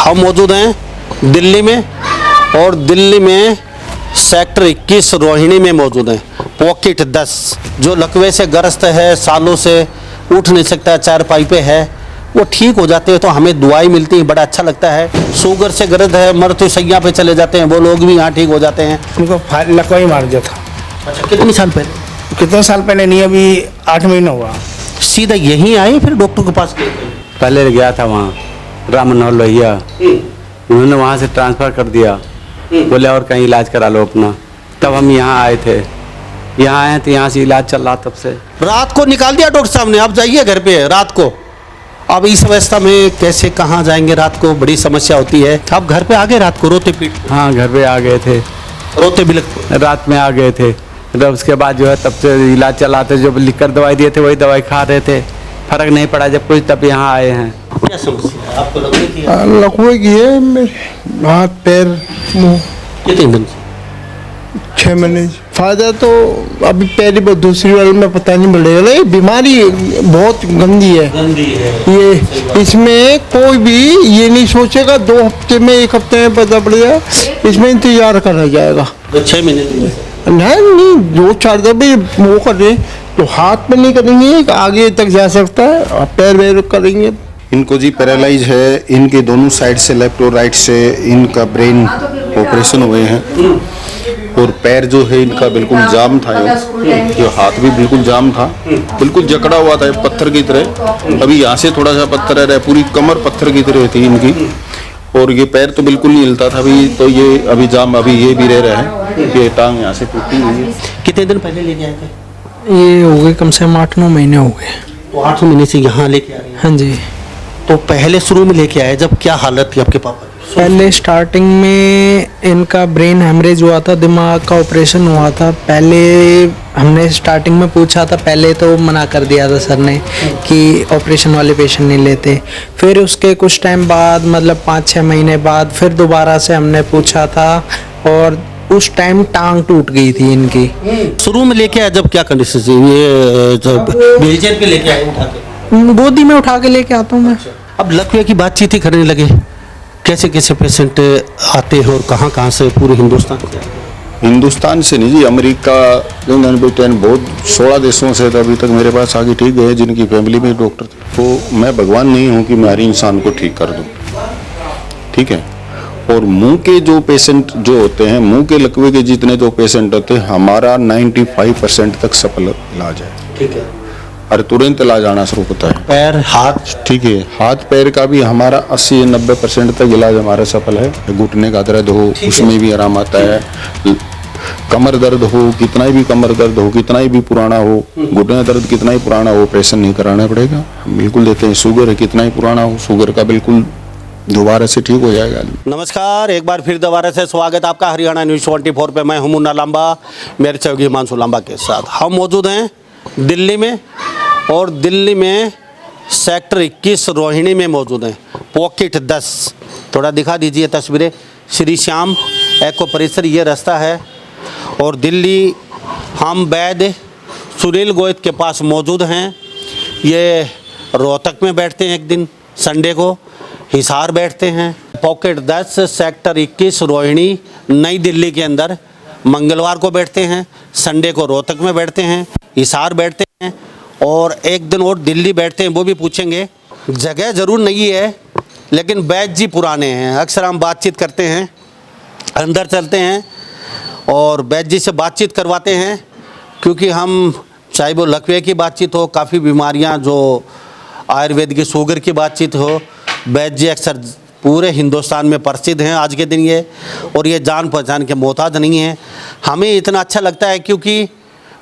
हम मौजूद हैं दिल्ली में और दिल्ली में सेक्टर 21 रोहिणी में मौजूद हैं। पॉकेट 10 जो लकवे से ग्रस्त है, सालों से उठ नहीं सकता, चारपाई पे है, वो ठीक हो जाते हैं तो हमें दुआई मिलती है, बड़ा अच्छा लगता है। शुगर से ग्रस्त है, मृत्यु शैय्या पे चले जाते हैं, वो लोग भी यहाँ ठीक हो जाते हैं। उनको लकवा ही मार दिया था। अच्छा, कितने साल पहले? कितने साल पहले नहीं, अभी 8 महीना हुआ। सीधा यहीं आए फिर डॉक्टर के पास? पहले गया था वहाँ राम मनोहर लोहिया, उन्होंने वहाँ से ट्रांसफ़र कर दिया, बोले और कहीं इलाज करा लो अपना। तब हम यहाँ आए थे, यहाँ आए तो यहाँ से इलाज चल रहा तब से। रात को निकाल दिया डॉक्टर साहब ने, आप जाइए घर पे रात को। अब इस अवस्था में कैसे कहाँ जाएंगे रात को, बड़ी समस्या होती है। आप घर पे आ गए रात को रोते पीट? हाँ, घर पे आ गए थे, रोते बिलख रात में आ गए थे। तब उसके बाद जो है तब से इलाज चलाते, जो लिख कर दवाई दिए थे वही दवाई खा रहे थे, फर्क नहीं पड़ा जब कुछ, तब यहाँ आए हैं। क्या समस्या है आपको? लकवे की है? लकवे की है, मेरे हाथ पैर मुँह। कितने दिन से? 6 महीने। फायदा तो अभी पहली बार, दूसरी वाले में पता नहीं पड़ेगा। ये बीमारी बहुत गंदी है। ये इसमें कोई भी ये नहीं सोचेगा 2 हफ्ते में, 1 हफ्ते में पता पड़ेगा, इसमें इंतजार करना जाएगा। 6 महीने नहीं 2-4 दफे वो करें तो हाथ में नहीं करेंगे, आगे तक जा सकता है, और पैर वैर करेंगे। इनको जी पैरालाइज है, इनके दोनों साइड से, लेफ्ट और राइट से इनका ब्रेन ऑपरेशन हुए हैं, और पैर जो है इनका बिल्कुल जाम था, ये हाथ भी बिल्कुल जाम था, बिल्कुल जकड़ा हुआ था पत्थर की तरह। अभी यहाँ से थोड़ा सा पत्थर है, पूरी कमर पत्थर की तरह थी इनकी, और ये पैर तो बिल्कुल नहीं हिलता था। अभी तो ये अभी जाम, अभी ये भी रह रहा है, ये टांग यहाँ से टूटी हुई है। कितने दिन पहले लेके आए थे? ये हो गए कम से कम 8-9 महीने हो गए। तो 8 महीने से यहाँ लेके आ रहे हैं? हाँ जी। तो पहले शुरू में लेके आए जब क्या हालत थी आपके पापा की? पहले स्टार्टिंग में इनका ब्रेन हेमरेज हुआ था, दिमाग का ऑपरेशन हुआ था। पहले हमने स्टार्टिंग में पूछा था, पहले तो मना कर दिया था सर ने कि ऑपरेशन वाले पेशेंट नहीं लेते। फिर उसके कुछ टाइम बाद, मतलब 5-6 महीने बाद, फिर दोबारा से हमने पूछा था, और उस टाइम टांग टूट गई थी इनकी। शुरू में लेके आए जब क्या कंडीशन थी? ये जब व्हीलचेयर पे लेके आए उठा के? गोदी में उठा के लेके आता हूँ मैं। अब लकवे की बातचीत ही करने लगे, कैसे कैसे पेशेंट आते हैं और कहाँ कहाँ से? पूरे हिंदुस्तान से? हिंदुस्तान से नहीं जी, अमेरिका, यूनाइटेड ब्रिटेन, बहुत 16 देशों से अभी तक मेरे पास आगे ठीक गए जिनकी फैमिली में डॉक्टर थे। तो मैं भगवान नहीं हूँ कि मैं हर इंसान को ठीक कर दूँ, ठीक है। और मुंह के जो पेशेंट जो होते हैं, मुंह के लकवे के जितने जो पेशेंट होते हैं, हमारा 95% तक सफल इलाज है, ठीक है। और तुरंत इलाज आना शुरू होता है। पैर, हाथ, ठीक है, हाथ पैर का भी हमारा 80-90% तक इलाज हमारा सफल है। घुटने का दर्द हो उसमें भी आराम आता है, कमर दर्द हो, कितना भी कमर दर्द हो, कितना भी पुराना हो, घुटने दर्द कितना ही पुराना हो, ऑपरेशन नहीं कराना पड़ेगा, हम बिल्कुल देते हैं। शुगर है, कितना ही पुराना हो, शुगर का बिल्कुल दोबारा से ठीक हो जाएगा। नमस्कार, एक बार फिर दोबारा से स्वागत आपका हरियाणा न्यूज़ 24 पे। मैं हूं मुन्ना लांबा, मेरे सहयोगी हिमांशु लांबा के साथ। हम मौजूद हैं दिल्ली में और दिल्ली में सेक्टर 21 रोहिणी में मौजूद हैं। पॉकेट 10 थोड़ा दिखा दीजिए तस्वीरें। श्री श्याम एको परिसर ये रास्ता है, और दिल्ली हम वैद्य सुनील गोयत के पास मौजूद हैं। ये रोहतक में बैठते हैं, एक दिन संडे को हिसार बैठते हैं। पॉकेट 10 सेक्टर 21 रोहिणी नई दिल्ली के अंदर मंगलवार को बैठते हैं, संडे को रोहतक में बैठते हैं, हिसार बैठते हैं, और एक दिन और दिल्ली बैठते हैं। वो भी पूछेंगे, जगह ज़रूर नहीं है लेकिन वैद्य जी पुराने हैं। अक्सर हम बातचीत करते हैं, अंदर चलते हैं और वैद्य जी से बातचीत करवाते हैं, क्योंकि हम चाहे वो लकवे की बातचीत हो, काफ़ी बीमारियां जो आयुर्वेद की, शुगर की बातचीत हो, वैद्य जी अक्सर पूरे हिंदुस्तान में प्रसिद्ध हैं आज के दिन ये, और ये जान पहचान के मोहताज नहीं हैं। हमें इतना अच्छा लगता है क्योंकि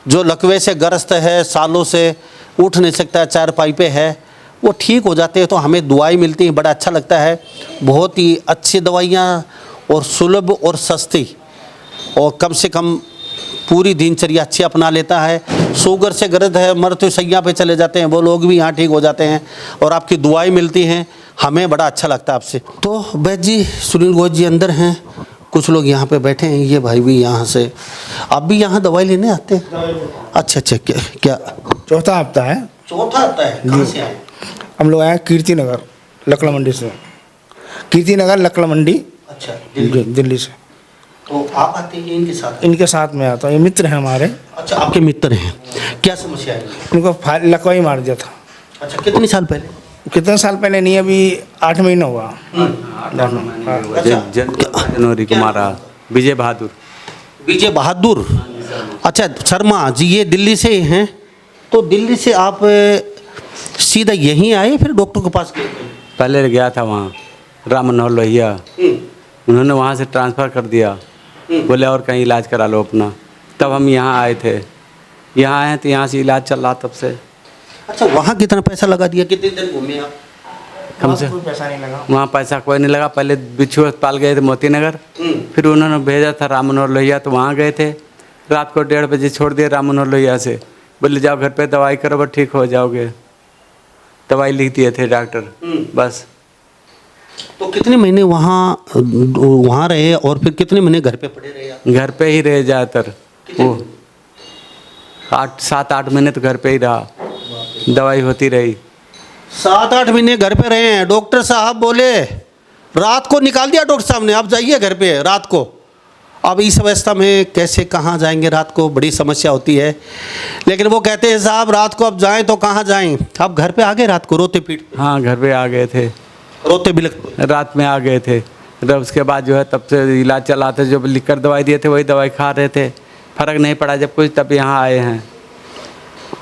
जो लकवे से ग्रस्त है, सालों से उठ नहीं सकता, चारपाई पे है, वो ठीक हो जाते हैं तो हमें दुआई मिलती है, बड़ा अच्छा लगता है। बहुत ही अच्छी दवाइयाँ और सुलभ और सस्ती, और कम से कम पूरी दिनचर्या अच्छी अपना लेता है। शुगर से ग्रस्त है, मृत्यु शैय्या पे चले जाते हैं, वो लोग भी यहाँ ठीक हो जाते हैं, और आपकी दुआई मिलती हैं। हमें बड़ा अच्छा लगता है आपसे। तो वैद्य जी सुनील गोयत जी अंदर हैं, कुछ लोग यहाँ पे बैठे हैं, ये भाई भी यहाँ से। आप भी यहाँ दवाई लेने आते हैं? अच्छा, क्या चौथा हफ्ता है। चौथा हफ्ता है? कहाँ से आए? हम लोग आए कीर्ति नगर, लकड़ा मंडी से। कीर्ति नगर लकड़ मंडी अच्छा दिल्ली से। तो आप आते हैं इनके साथ? इनके साथ में आता हूँ, ये मित्र हैं हमारे। अच्छा, आपके मित्र हैं। क्या समस्या है? इनको लकवा मार दिया था। अच्छा, कितने साल पहले? कितने साल पहले नहीं, अभी 8 महीना हुआ। जनवरी को मारा। विजय बहादुर। विजय बहादुर। अच्छा शर्मा जी, ये दिल्ली से ही हैं? तो दिल्ली से आप सीधा यहीं आए फिर डॉक्टर के पास गए? पहले गया था वहाँ राम मनोहर लोहिया, उन्होंने वहाँ से ट्रांसफ़र कर दिया, बोले और कहीं इलाज करा लो अपना। तब हम यहाँ आए थे, यहाँ आए तो यहाँ से इलाज चल रहा तब से। अच्छा, वहाँ कितना पैसा लगा दिया? कितने दिन घूमे आप? कम से पैसा नहीं लगा वहाँ पैसा कोई नहीं लगा। पहले बिच्छू अस्पताल गए थे मोती नगर, फिर उन्होंने भेजा था राम मनोहर लोहिया, तो वहाँ गए थे। रात को 1:30 बजे छोड़ दिए राम मनोहर लोहिया से, बोले जाओ घर पे दवाई करो, बस ठीक हो जाओगे। दवाई लिख दिए थे डॉक्टर, बस। तो कितने महीने वहाँ रहे और फिर कितने महीने घर पे पड़े रहे आप? घर पे ही रहे ज़्यादातर। वो 7-8 महीने तो घर पे ही रहा, दवाई होती रही। 7-8 महीने घर पे रहे हैं। डॉक्टर साहब बोले, रात को निकाल दिया डॉक्टर साहब ने, आप जाइए घर पे रात को। अब इस अवस्था में कैसे कहाँ जाएंगे रात को, बड़ी समस्या होती है। लेकिन वो कहते हैं साहब रात को अब जाएं तो कहाँ जाएं। आप घर पे आ गए रात को रोते पीटते? हाँ, घर पे आ गए थे, रोते बिलखते? रात में आ गए थे। तब उसके बाद जो है तब से इलाज चला था, जो लिख कर दवाई दिए थे वही दवाई खा रहे थे, फ़र्क नहीं पड़ा जब कुछ, तब यहाँ आए हैं।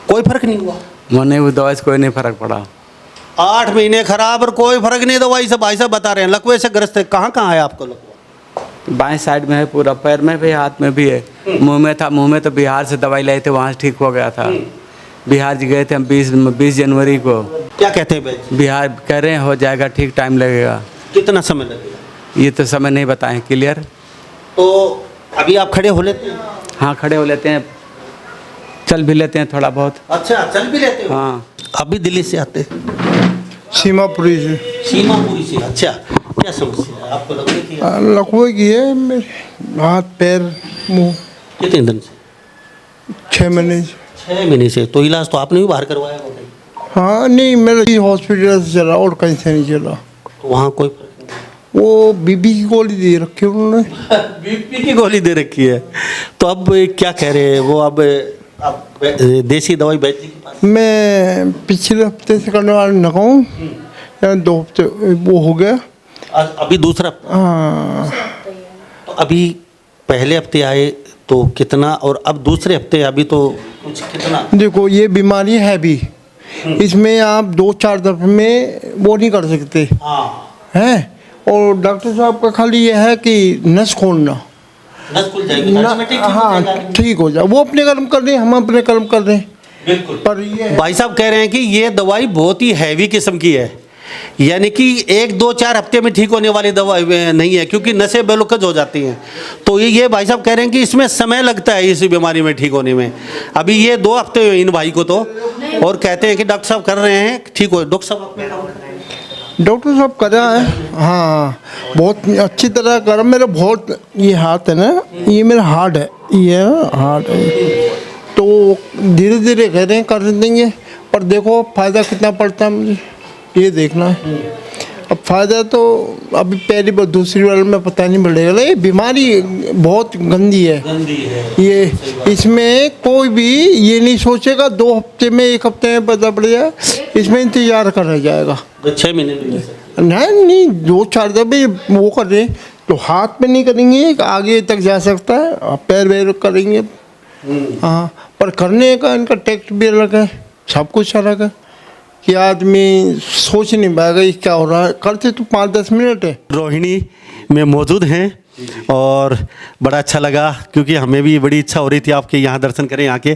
कोई फर्क नहीं हुआ? वो नहीं, उस दवाई से कोई नहीं फ़र्क पड़ा। 8 महीने खराब और कोई फर्क नहीं दवाई से। भाई साहब बता रहे हैं लकवे से ग्रस्त है। कहाँ कहाँ है आपको लकवा? बाएं साइड में है पूरा, पैर में भी, हाथ में भी है। मुंह में था, मुंह में तो बिहार से दवाई लाए थे, वहाँ से ठीक हो गया था। बिहार जी गए थे हम 20 जनवरी को। क्या कहते हैं भाई? बिहार कह रहे हैं हो जाएगा ठीक, टाइम लगेगा। कितना समय लगेगा? ये तो समय नहीं बताएं क्लियर। तो अभी आप खड़े हो लेते हैं? हाँ, खड़े हो लेते हैं, चल भी लेते हैं थोड़ा बहुत। अच्छा, चल भी लेते हो? हाँ। अभी दिल्ली से आते? सीमापुरी से। सीमापुरी से। अच्छा, क्या समस्या है आपको? लकवे की है? लकवे की है, मेरे हाथ पैर मुंह। कितने दिन से? 6 महीने। 6 महीने से। तो इलाज तो आपने भी बाहर करवाया होगा? हाँ नहीं, मेरा ही हॉस्पिटल से चला और कहीं से नहीं चला। तो वहाँ कोई फर्क नहीं? वो बीबी की गोली दे रखी है उन्होंने। बीपी की गोली दे रखी है। तो अब क्या कह रहे हैं वो? अब देसी दवाई वैद्य के पास? मैं पिछले हफ्ते से करने वाला लगाऊँ, 2 हफ्ते वो हो गया। अभी दूसरा? हाँ। तो अभी पहले हफ्ते आए तो कितना, और अब दूसरे हफ्ते अभी तो कुछ कितना? देखो ये बीमारी है भी, इसमें आप 2-4 दफे में वो नहीं कर सकते हैं। और डॉक्टर साहब का खाली ये है कि नस खोलना, नस खुल जाएगी, ऑटोमेटिक ठीक हो हाँ जाएगा। ठीक हो जाए। वो अपने कर्म कर रहे हैं, हम अपने कर्म कर रहे हैं। बिल्कुल। पर ये भाई साहब कह रहे हैं कि ये दवाई बहुत ही हैवी किस्म की है, यानी कि 1-2-4 हफ्ते में ठीक होने वाली दवाई नहीं है, क्योंकि नसें बेलुकज हो जाती हैं। तो ये भाई साहब कह रहे हैं कि इसमें समय लगता है इस बीमारी में ठीक होने में। अभी ये 2 हफ्ते हुए इन भाई को तो, और कहते हैं कि डॉक्टर साहब कर रहे हैं ठीक हो। डॉक्टर साहब अपने काम कर रहे हैं? डॉक्टर साहब कर रहा है, हाँ बहुत अच्छी तरह कर। मेरा बहुत ये हाथ है ना, ये मेरा हार्ड है, ये हार्ड है। तो धीरे धीरे कह रहे हैं कर देंगे, पर देखो फ़ायदा कितना पड़ता है मुझे ये देखना है। अब फ़ायदा तो अभी पहली बार दूसरी बार में पता नहीं पड़ेगा। ये बीमारी बहुत गंदी है, ये इसमें कोई भी ये नहीं सोचेगा 2 हफ्ते में 1 हफ्ते में पता पड़ जाए। इसमें इंतजार करना जाएगा। 6 महीने में? नहीं 2-4 दफे वो कर रहे हैं, तो हाथ में नहीं करेंगे, आगे तक जा सकता है, पैर वैर करेंगे। हाँ, पर करने का इनका टेक्ट भी अलग है, सब कुछ अलग है कि आदमी सोच नहीं पाएगा ये क्या हो रहा है। करते तो 5-10 मिनट है। रोहिणी में मौजूद हैं और बड़ा अच्छा लगा, क्योंकि हमें भी बड़ी इच्छा हो रही थी आपके यहाँ दर्शन करें आके।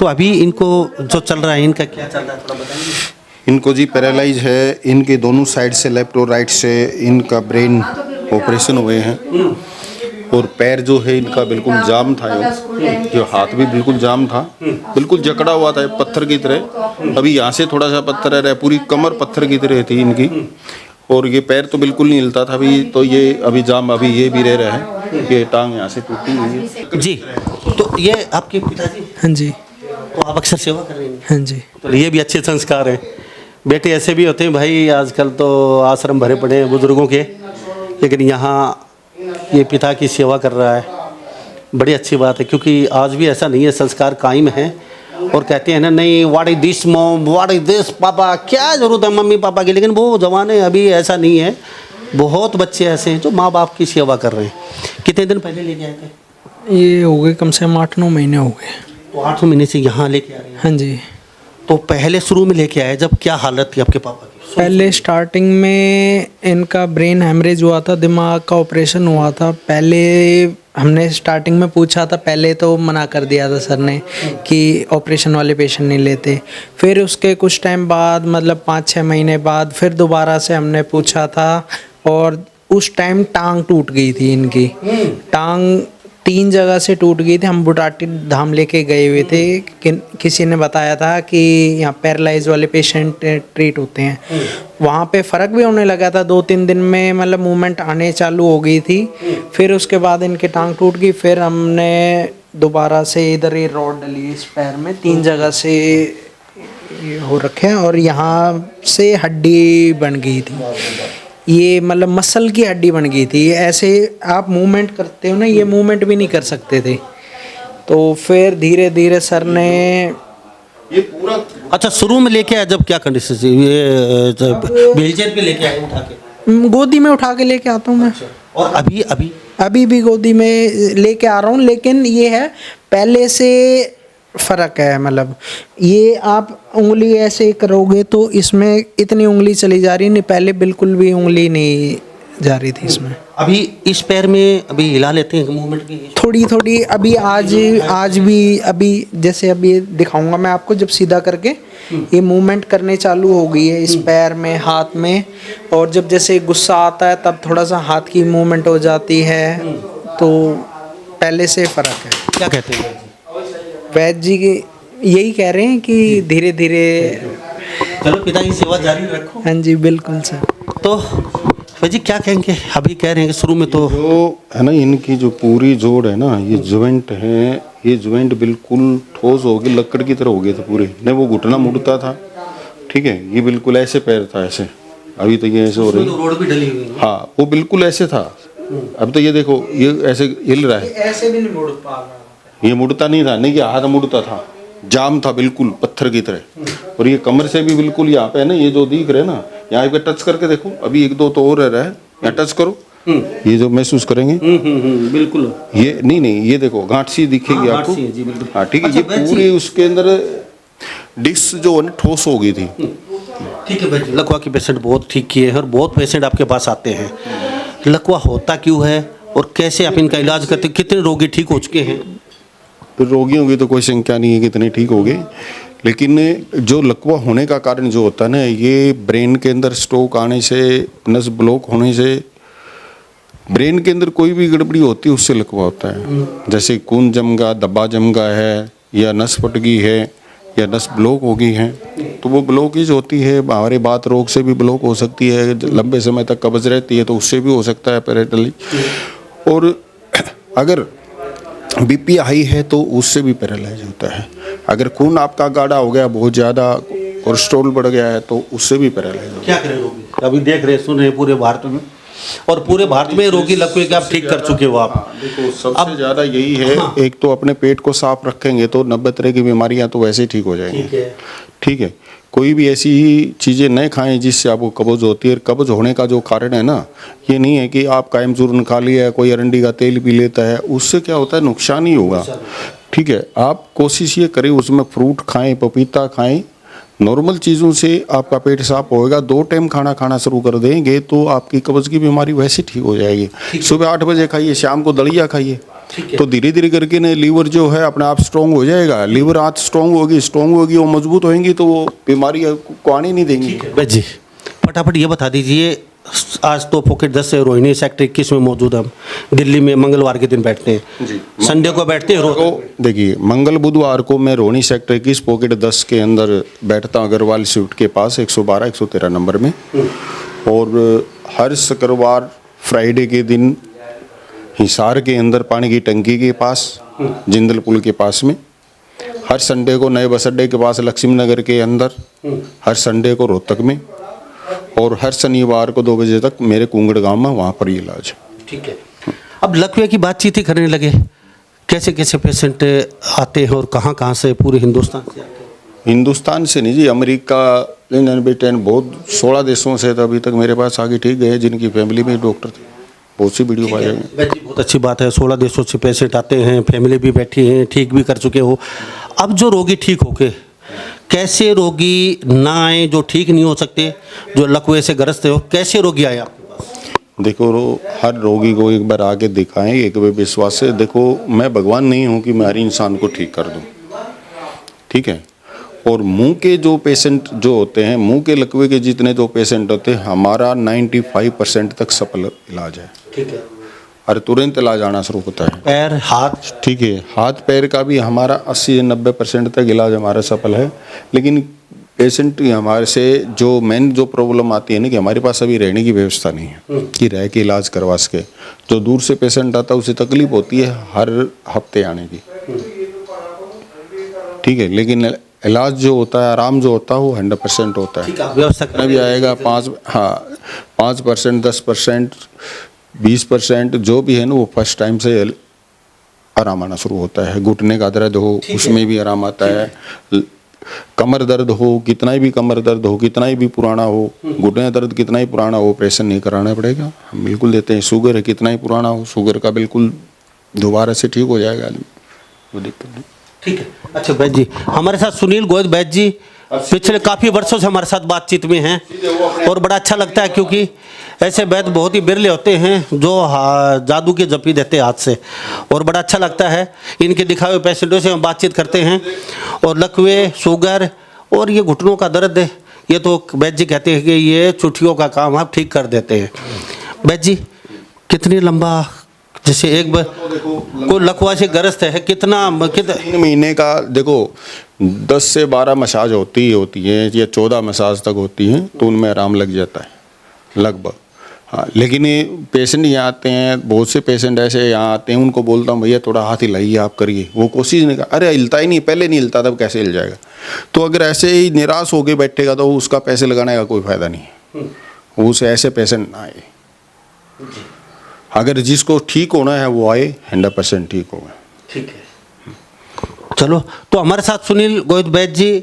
तो अभी इनको जो चल रहा है, इनका क्या चल रहा है थोड़ा बताइए। इनको जी पैरालाइज है, इनके दोनों साइड से लेफ्ट और राइट से इनका ब्रेन ऑपरेशन हुए हैं, और पैर जो है इनका बिल्कुल जाम था, जो हाथ भी बिल्कुल जाम था, बिल्कुल जकड़ा हुआ था पत्थर की तरह। अभी यहाँ से थोड़ा सा पत्थर रह रहा है, पूरी कमर पत्थर की तरह थी इनकी, और ये पैर तो बिल्कुल नहीं हिलता था अभी। तो ये अभी जाम, अभी ये भी रह रहा है, ये टांग यहाँ से टूटी हुई है जी। तो ये आपके पिताजी? हाँ जी। तो आप अक्सर सेवा कर रहे हैं? हाँ जी। तो ये भी अच्छे संस्कार हैं। बेटे ऐसे भी होते हैं भाई, आजकल तो आश्रम भरे पड़े हैं बुजुर्गों के, लेकिन यहाँ ये पिता की सेवा कर रहा है, बड़ी अच्छी बात है, क्योंकि आज भी ऐसा नहीं है, संस्कार कायम है। और कहते हैं ना, नहीं what is this mom, what is this पापा, क्या ज़रूरत है मम्मी पापा की, लेकिन वो ज़माने अभी ऐसा नहीं है। बहुत बच्चे ऐसे हैं जो माँ बाप की सेवा कर रहे हैं। कितने दिन पहले लेके आए थे? ये हो गए कम से कम 8-9 महीने हो गए। तो 8 महीने से यहाँ लेके आ रहे हैं। हाँ जी। तो पहले शुरू में लेके आए जब क्या हालत थी आपके पापा की? पहले स्टार्टिंग में इनका ब्रेन हेमरेज हुआ था, दिमाग का ऑपरेशन हुआ था। पहले हमने स्टार्टिंग में पूछा था, पहले तो मना कर दिया था सर ने कि ऑपरेशन वाले पेशेंट नहीं लेते। फिर उसके कुछ टाइम बाद, मतलब 5-6 महीने बाद, फिर दोबारा से हमने पूछा था, और उस टाइम टांग टूट गई थी इनकी। टांग 3 जगह से टूट गई थी। हम बुटाटी धाम लेके गए हुए थे, किसी ने बताया था कि यहाँ पैरालाइज वाले पेशेंट ट्रीट होते हैं। वहाँ पे फ़र्क भी होने लगा था 2-3 दिन में, मतलब मूवमेंट आने चालू हो गई थी। फिर उसके बाद इनकी टांग टूट गई। फिर हमने दोबारा से इधर ही रॉड डली इस पैर में, 3 जगह से ये हो रखे हैं, और यहाँ से हड्डी बन गई थी। ये मतलब मसल की हड्डी बन गई थी। ऐसे आप मूवमेंट करते हो ना, ये मूवमेंट भी नहीं कर सकते थे। तो फिर धीरे धीरे सर ने ये पूरा अच्छा, शुरू में लेके आए जब क्या कंडीशन थी? ये व्हीलचेयर पे लेके आए उठा के? गोदी में उठा के लेके आता हूँ मैं। और अभी भी गोदी में लेके आ रहा हूँ, लेकिन ये है पहले से फ़र्क है। मतलब ये आप उंगली ऐसे करोगे तो इसमें इतनी उंगली चली जा रही, नहीं पहले बिल्कुल भी उंगली नहीं जा रही थी इसमें। अभी इस पैर में अभी हिला लेते हैं मूवमेंट की? थोड़ी थोड़ी अभी आज भी अभी जैसे अभी दिखाऊंगा मैं आपको, जब सीधा करके ये मूवमेंट करने चालू हो गई है इस पैर में, हाथ में। और जब जैसे गुस्सा आता है तब थोड़ा सा हाथ की मूवमेंट हो जाती है। तो पहले से फ़र्क है। क्या कहते हैं? वैद्य जी के यही कह रहे हैं कि धीरे धीरे। चलो पिता की सेवा जारी रखो। हाँ जी बिल्कुल सर। तो जी क्या कहेंगे? अभी कह रहे हैं कि शुरू में तो जो है ना, इनकी जो पूरी जोड़ है ना, ये ज्वाइंट है, ये ज्वाइंट बिल्कुल ठोस हो गई, लकड़ की तरह हो गए थे पूरे। नहीं वो घुटना मुड़ता था, ठीक है, ये बिल्कुल ऐसे पैर था ऐसे। अभी तो ये ऐसे हो रही, रोड भी डली हुई है। हाँ वो बिल्कुल ऐसे था। अब तो ये देखो, ये ऐसे हिल रहा है, ऐसे भी नहीं मुड़ पा रहा। ये मुड़ता नहीं था, नहीं कि हाथ मुड़ता था, जाम था बिल्कुल पत्थर की तरह। और ये कमर से भी बिल्कुल यहाँ पे है ना, ये जो दिख रहे हैं ना, यहाँ पे टच करके देखो, अभी 1-2 तो और रह रहा है, यहाँ टच करो, ये जो महसूस करेंगे बिल्कुल। ये नहीं, ये देखो गांठ सी दिखेगी आपको। हाँ ठीक है, ये पूरी उसके अंदर डिस्क जो है ना ठोस हो गई थी। ठीक है भाई, लकवा के पेशेंट बहुत ठीक किए हैं, और बहुत पेशेंट आपके पास आते हैं। लकवा होता क्यों है और कैसे आप इनका इलाज करते हैं? कितने रोगी ठीक हो चुके हैं? फिर रोगियों की तो कोई संख्या नहीं है कितने ठीक हो गए, लेकिन जो लकवा होने का कारण जो होता है ना, ये ब्रेन के अंदर स्ट्रोक आने से, नस ब्लॉक होने से, ब्रेन के अंदर कोई भी गड़बड़ी होती है उससे लकवा होता है। जैसे खून जम गया, दब्बा जम गया है, या नस फट गई है, या नस ब्लॉक हो गई है, तो वो ब्लॉकेज होती है। हमारे बात रोग से भी ब्लॉक हो सकती है, लंबे समय तक कब्ज रहती है तो उससे भी हो सकता है पैरेटली। और अगर बीपी हाई है तो उससे भी पैरालाइज होता है। अगर खून आपका गाढ़ा हो गया, बहुत ज़्यादा कोलेस्ट्रॉल बढ़ गया है तो उससे भी पैरालाइज होता है। क्या करें रोगी? अभी देख रहे सुन रहे पूरे भारत में, और पूरे भारत में रोगी लकवे के आप ठीक कर चुके हो आप। देखो सबसे ज़्यादा यही है, एक तो अपने पेट को साफ रखेंगे तो 90 तरह की बीमारियां तो वैसे ही ठीक हो जाएंगी। ठीक है, कोई भी ऐसी ही चीज़ें न खाएं जिससे आपको कब्ज होती है। कब्ज होने का जो कारण है ना, ये नहीं है कि आप कायम चूर्ण खा लिया, कोई अरंडी का तेल पी लेता है, उससे क्या होता है, नुकसान ही होगा। ठीक है, आप कोशिश ये करें उसमें फ्रूट खाएं, पपीता खाएं, नॉर्मल चीज़ों से आपका पेट साफ होएगा। 2 टाइम खाना खाना शुरू कर देंगे तो आपकी कब्ज की बीमारी वैसे ठीक हो जाएगी। सुबह 8 बजे खाइए, शाम को दलिया खाइए, तो धीरे धीरे करके ना लीवर जो है अपने आप स्ट्रॉन्ग हो जाएगा। लीवर आज स्ट्रॉन्ग होगी, वो मजबूत होंगी तो वो बीमारी को आने नहीं देंगी। बस जी फटाफट ये बता दीजिए, आज तो पॉकेट 10 से रोहिणी सेक्टर 21 में मौजूद हम दिल्ली में मंगलवार के दिन बैठते हैं जी, संडे को बैठते हैं तो देखिए मंगल बुधवार को मैं रोहिणी सेक्टर 21 पॉकेट 10 के अंदर बैठता हूँ, अग्रवाल स्विफ्ट के पास 112-113 नंबर में। और हर शुक्रवार फ्राइडे के दिन हिसार के अंदर पानी की टंकी के पास, जिंदल पुल के पास में। हर संडे को नए बस अड्डे के पास लक्ष्मी नगर के अंदर, हर संडे को रोहतक में। और हर शनिवार को 2 बजे तक मेरे कुंगड़ गांव में वहाँ पर इलाज है। ठीक है। अब लकवे की बातचीत ही करने लगे, कैसे कैसे पेशेंट आते हैं और कहाँ कहाँ से, पूरे हिंदुस्तान से आते हैं? हिंदुस्तान से नहीं जी, अमेरिका, इंडियन, ब्रिटेन, बहुत 16 देशों से तो अभी तक मेरे पास आगे ठीक गए, जिनकी फैमिली में डॉक्टर थे। बहुत सी वीडियो पाए जाएंगे। बहुत अच्छी बात है, 16 देशों से पेशेंट आते हैं, फैमिली भी बैठी हैं, ठीक भी कर चुके हो। अब जो रोगी ठीक हो के, कैसे रोगी ना आए जो ठीक नहीं हो सकते, जो लकवे से ग्रस्त हो, कैसे रोगी आए आपके पास? देखो हर रोगी को एक बार आके दिखाएं, एक बार विश्वास से। देखो मैं भगवान नहीं हूँ कि मैं हर इंसान को ठीक कर दूँ, ठीक है। और मुंह के जो पेशेंट जो होते हैं, मुंह के लकवे के जितने जो पेशेंट होते हैं, हमारा 95% तक सफल इलाज है। ठीक है। और तुरंत इलाज आना शुरू होता है। पैर, हाथ, ठीक है, हाथ पैर का भी हमारा 80 से 90% तक इलाज हमारा सफल है। लेकिन पेशेंट हमारे से जो मेन जो प्रॉब्लम आती है ना, कि हमारे पास अभी रहने की व्यवस्था नहीं है कि रह के इलाज करवा सके। जो दूर से पेशेंट आता है उसे तकलीफ होती है हर हफ्ते आने की, ठीक है। लेकिन इलाज जो होता है, आराम जो होता है, वो 100% होता है। व्यवस्था कितना भी आएगा 5%, 10%, 20% जो भी है ना, वो फर्स्ट टाइम से आराम आना शुरू होता है। घुटने का दर्द हो उसमें भी आराम आता है। कमर दर्द हो, कितना भी कमर दर्द हो, कितना भी पुराना हो, घुटने दर्द कितना ही पुराना हो, ऑपरेशन नहीं कराना पड़ेगा, हम बिल्कुल देते हैं। शुगर है, कितना ही पुराना हो, शुगर का बिल्कुल दोबारा से ठीक हो जाएगा आदमी, कोई दिक्कत नहीं। ठीक है। अच्छा वैद्य जी, हमारे साथ सुनील गोयल वैद्य जी पिछले काफ़ी वर्षों से हमारे साथ बातचीत में हैं, और बड़ा अच्छा लगता है क्योंकि ऐसे वैद्य बहुत ही बिरले होते हैं जो जादू के जपी देते हाथ से, और बड़ा अच्छा लगता है। इनके दिखाए हुए पेशेंटों से हम बातचीत करते हैं, और लकवे, शुगर और ये घुटनों का दर्द, ये तो वैद्य जी कहते हैं कि ये चुटकियों का काम आप ठीक कर देते हैं। वैद्य जी कितनी लंबा, जैसे एक बार कोई लकवा से ग्रस्त है, कितना 3 महीने का, देखो 10 से 12 मसाज होती है या 14 मसाज तक होती हैं, तो उनमें आराम लग जाता है लगभग। हाँ, लेकिन ये पेशेंट यहाँ आते हैं, बहुत से पेशेंट ऐसे यहाँ आते हैं, उनको बोलता हूँ भैया थोड़ा हाथ हिलाइए, आप करिए, वो कोशिश नहीं कर, अरे हिलता ही नहीं, पहले नहीं हिलता तब कैसे हिल जाएगा। तो अगर ऐसे ही निराश होकर बैठेगा तो उसका पैसे लगाने का कोई फायदा नहीं है। उसे ऐसे पेशेंट ना आए। अगर जिसको ठीक होना है वो आए, 100% ठीक होगा। ठीक है। चलो, तो हमारे साथ सुनील गोयल वैद्य जी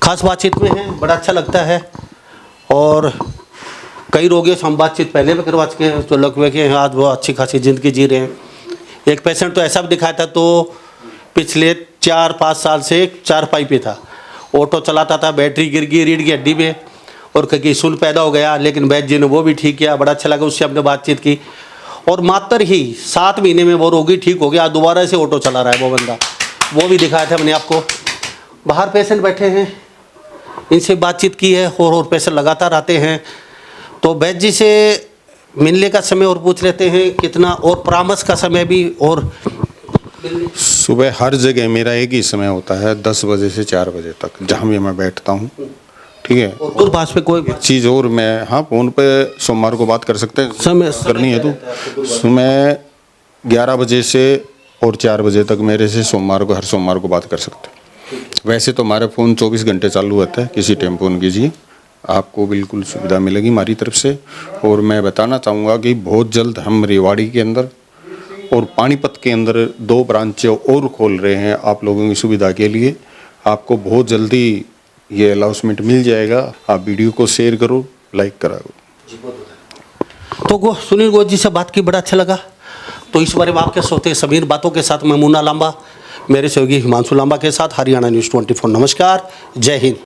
खास बातचीत में हैं, बड़ा अच्छा लगता है। और कई रोगियों से हम बातचीत पहले भी करवा चुके हैं, तो लकवे के आज वो अच्छी खासी ज़िंदगी जी रहे हैं। एक पेशेंट तो ऐसा भी दिखाया था, तो पिछले 4-5 साल से चारपाई पे था, ऑटो चलाता था, बैटरी गिर गई रीढ़ की हड्डी में और कहीं सुन पैदा हो गया, लेकिन वैद्य जी ने वो भी ठीक किया। बड़ा अच्छा लगा, उससे हमने बातचीत की, और मात्र ही 7 महीने में वो रोगी ठीक हो गया। दोबारा से ऑटो चला रहा है वो बंदा, वो भी दिखाया था मैंने आपको। बाहर पेशेंट बैठे हैं, इनसे बातचीत की है, और पेशेंट लगातार आते हैं। तो वैद्य जी से मिलने का समय और पूछ लेते हैं कितना, और परामर्श का समय भी। और सुबह हर जगह मेरा एक ही समय होता है, 10 बजे से 4 बजे तक, जहाँ भी मैं बैठता हूँ, ठीक है। और दूरभाष पे कोई चीज़ और मैं, हाँ, फ़ोन पे सोमवार को बात कर सकते हैं, समय करनी है तो सुबह 11 बजे से और 4 बजे तक मेरे से सोमवार को, हर सोमवार को बात कर सकते हैं। वैसे तो हमारा फ़ोन 24 घंटे चालू रहता है, किसी टाइम फ़ोन कीजिए, आपको बिल्कुल सुविधा मिलेगी हमारी तरफ से। और मैं बताना चाहूँगा कि बहुत जल्द हम रेवाड़ी के अंदर और पानीपत के अंदर 2 ब्रांचें और खोल रहे हैं आप लोगों की सुविधा के लिए। आपको बहुत जल्दी ये अलाउंसमेंट मिल जाएगा। आप वीडियो को शेयर करो, लाइक कराओ। तो सुनील गोयल जी से बात की, बड़ा अच्छा लगा। तो इस बारे में आपके सोते समीर बातों के साथ मैं मुन्ना लांबा, मेरे सहयोगी हिमांशु लांबा के साथ हरियाणा न्यूज़ 24। नमस्कार, जय हिंद।